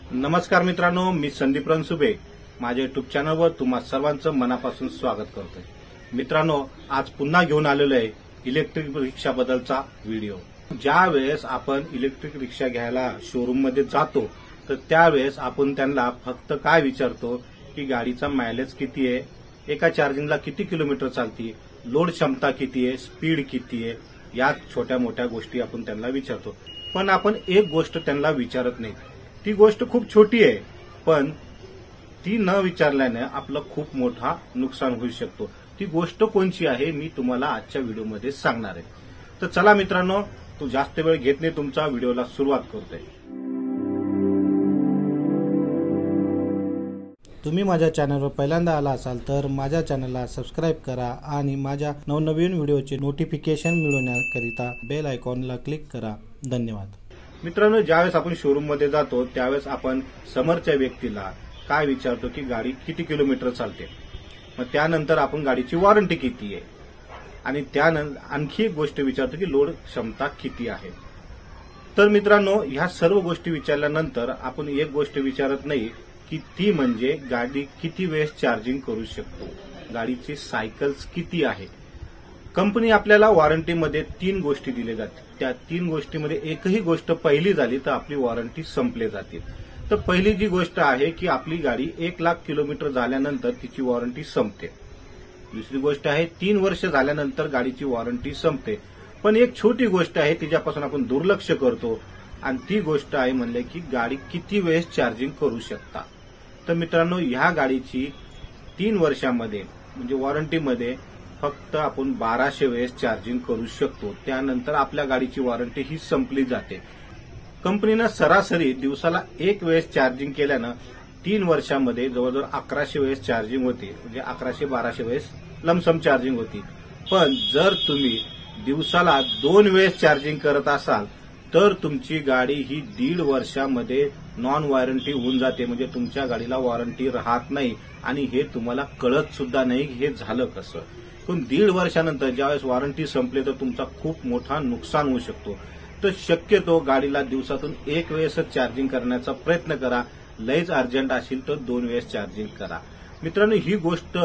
नमस्कार मित्रांनो, मी संदीप रणसुभे माझ्या युट्यूब चॅनलवर तुम्हा सर्वांचं मनापासून स्वागत करतोय। मित्रांनो, आज पुन्हा घेऊन आलेलो आहे इलेक्ट्रिक रिक्षाबद्दलचा व्हिडिओ। ज्या वेळेस आपण इलेक्ट्रिक रिक्षा घ्यायला शोरूम मध्ये जातो तर त्यावेळेस आपण त्यांना फक्त काय विचारतो की गाडीचा मायलेज किती आहे, एका चार्जिंगला किती किलोमीटर चालते, लोड क्षमता किती आहे, स्पीड किती आहे, या छोट्या मोठ्या गोष्टी आपण त्यांना विचारतो। पण आपण एक गोष्ट त्यांना विचारत नाही, ती गोष्ट खूप छोटी आहे पण ती न विचारल्याने आपलं खूप मोठा नुकसान होऊ शकतो। ती गोष्ट कोणची आहे मी तुम्हाला आजच्या व्हिडिओमध्ये सांगणार आहे। तर चला मित्रांनो, तो जास्त वेळ घेत नाही, तुमचा व्हिडिओला सुरुवात करतोय। तुम्ही माझ्या चॅनलवर पहिल्यांदा आला असाल तर माझ्या चॅनलला सबस्क्राइब करा आणि माझ्या नवनवीन व्हिडिओचे नोटिफिकेशन मिळवण्याकरिता बेल आयकॉनला क्लिक करा। धन्यवाद। मित्रांनो, ज्यावेळेस आपण शोरूम मध्ये जातो त्यावेळेस आपण समोरच्या व्यक्तीला काय विचारतो की गाडी किती किलोमीटर चालते, मग त्यानंतर आपण गाडीची वॉरंटी किती आहे आणि त्यानंतर आणखी एक गोष्ट विचारतो की लोड क्षमता किती आहे। तर मित्रांनो, ह्या सर्व गोष्टी विचारल्यानंतर आपण एक गोष्ट विचारत नाही की ती म्हणजे गाडी किती वेळेस चार्जिंग करू शकतो, गाडीची सायकल्स किती आहे। कंपनी आपल्याला वॉरंटीमध्ये 3 गोष्टी दिल्या जातात, त्या 3 गोष्टीमध्ये एकही गोष्ट पहिली झाली तर आपली वॉरंटी संपली जाते। तर पहिली जी गोष्ट आहे की आपली गाडी 1,00,000 किलोमीटर झाल्यानंतर तिची वॉरंटी संपते। दुसरी गोष्ट आहे 3 वर्ष झाल्यानंतर गाडीची वॉरंटी संपते। पण एक छोटी गोष्ट आहे तिच्यापासून आपण दुर्लक्ष करतो आणि ती गोष्ट आहे म्हणले की गाडी किती वेळेस चार्जिंग करू शकता। तर मित्रांनो, ह्या गाडीची 3 वर्षामध्ये म्हणजे वॉरंटीमध्ये फक्त आपण 1200 वेळेस चार्जिंग करू शकतो, त्यानंतर आपल्या गाडीची वॉरंटी ही संपली जाते। कंपनीनं सरासरी दिवसाला 1 वेळेस चार्जिंग केल्यानं 3 वर्षामध्ये जवळजवळ 1100 वेळेस चार्जिंग होते, म्हणजे 1100-1200 वेळेस लमसम चार्जिंग होती। पण जर तुम्ही दिवसाला 2 वेळेस चार्जिंग करत असाल तर तुमची गाडी ही 1.5 वर्षामध्ये नॉन वॉरंटी होऊन जाते, म्हणजे तुमच्या गाडीला वॉरंटी राहत नाही आणि हे तुम्हाला कळत सुद्धा नाही हे झालं कसं। पण 1.5 वर्षानंतर ज्यावेळेस वॉरंटी संपली तर तुमचा खूप मोठा नुकसान होऊ शकतो। तर शक्यतो गाडीला दिवसातून 1 वेळेसच चार्जिंग करण्याचा प्रयत्न करा, लयच अर्जंट असेल तर 2 वेळेस चार्जिंग करा। मित्रांनो, ही गोष्ट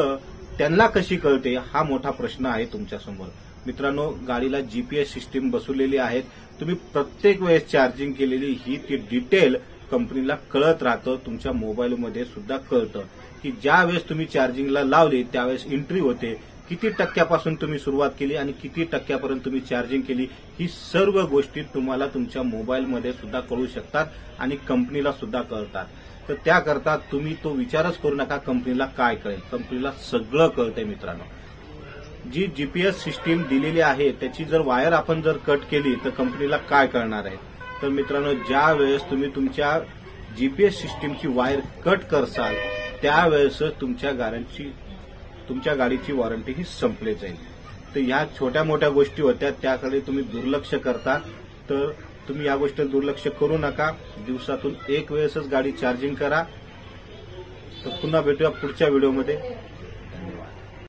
त्यांना कशी कळते हा मोठा प्रश्न आहे तुमच्यासमोर। मित्रांनो, गाडीला जीपीएस सिस्टीम बसवलेली आहेत, तुम्ही प्रत्येक वेळेस चार्जिंग केलेली ही ती डिटेल कंपनीला कळत राहतं, तुमच्या मोबाईलमध्ये सुद्धा कळतं की ज्या वेळेस तुम्ही चार्जिंगला लावली त्यावेळेस एंट्री होते, किती टक्क्यापासून तुम्ही सुरुवात केली आणि किती टक्क्यापर्यंत तुम्ही चार्जिंग केली, ही सर्व गोष्टी तुम्हाला तुमच्या मोबाईलमध्ये सुद्धा कळू शकतात आणि कंपनीला सुद्धा कळतात। तर त्याकरता तुम्ही तो विचारच करू नका कंपनीला काय कळेल, कंपनीला सगळं कळतंय। मित्रांनो, जी जीपीएस सिस्टीम दिलेली आहे त्याची जर वायर आपण जर कट केली तर कंपनीला काय कळणार आहे। तर मित्रांनो, ज्या वेळेस तुम्ही तुमच्या जीपीएस सिस्टीमची वायर कट करसाल त्यावेळेसच तुमच्या गाडीची वॉरंटी ही संपली जाईल। तर ह्या छोट्या मोठ्या गोष्टी होत्या त्याकडे तुम्ही दुर्लक्ष करता, तर तुम्ही या गोष्टीवर दुर्लक्ष करू नका, दिवसातून 1 वेळेसच गाडी चार्जिंग करा। तर पुन्हा भेटूया पुढच्या व्हिडिओमध्ये।